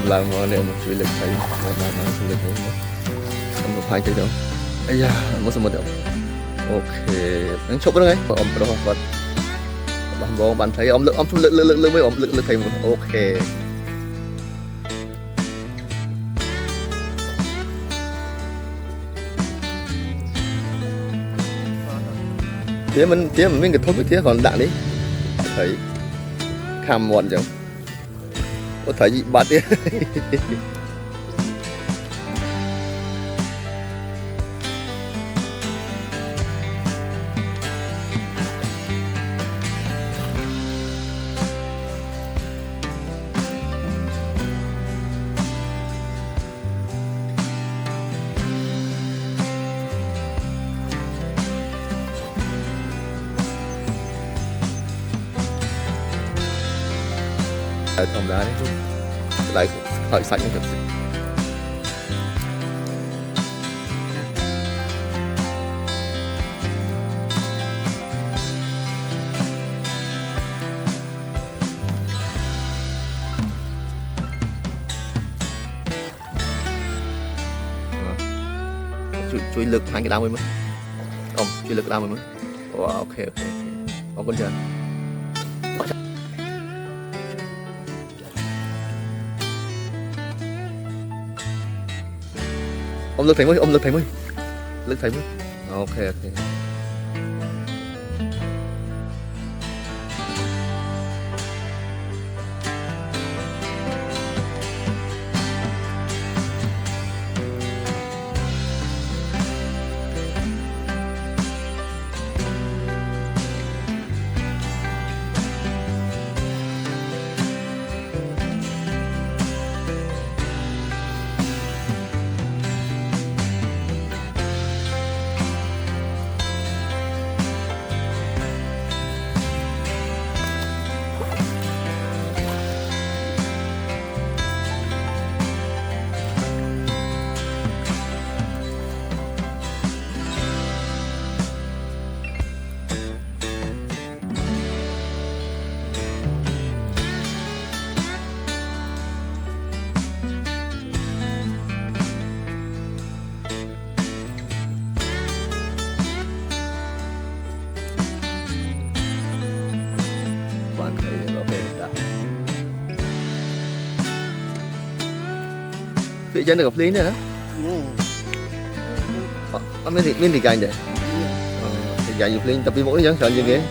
làm mà nếu mà chui lực thấy mà chui lực thấy không có phải thấy đâu ấy da mất đâu ok nó chụp cái đấy ông đâu còn bong bạn thấy ông lực với ông lực thấy một ok tía mình cái thốt với tía còn đạn đấy thấy cam muộn chẳng có thấy gì bạt tía thòng đá đấy lại khỏi sạch như thật chui lực hai cái đau mới không chui lực đau mới wow, ok có con chân ông lực thấy mới lực thấy mới ok vị chân được gặp lý nữa hả? Miếng thì cành vậy? Thì cành gặp lý tập đi mỗi giống sợ như thế.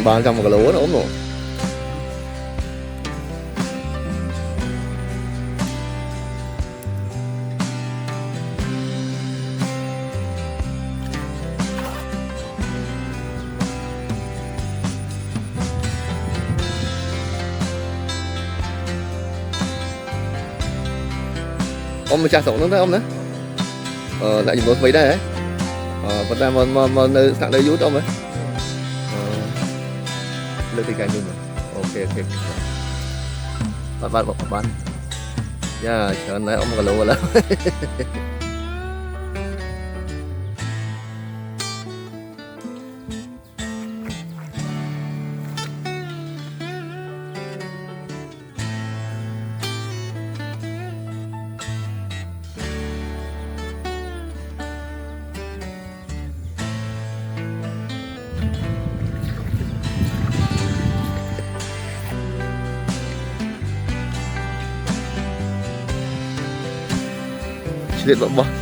Bàn trong một cái lúa nó ốm rồi. Ông mà cha sống nó thấy ông đấy lại dùng một mấy đây đấy vẫn đang mà nơi sẵn đây rút ông ấy lên thì cái luôn rồi ok bạn yeah chờ nãy ông cái lỗ là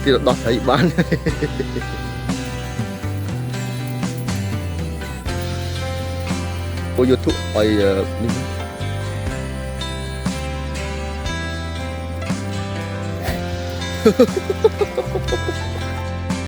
tidak dah tarik ban. Oh YouTube ni.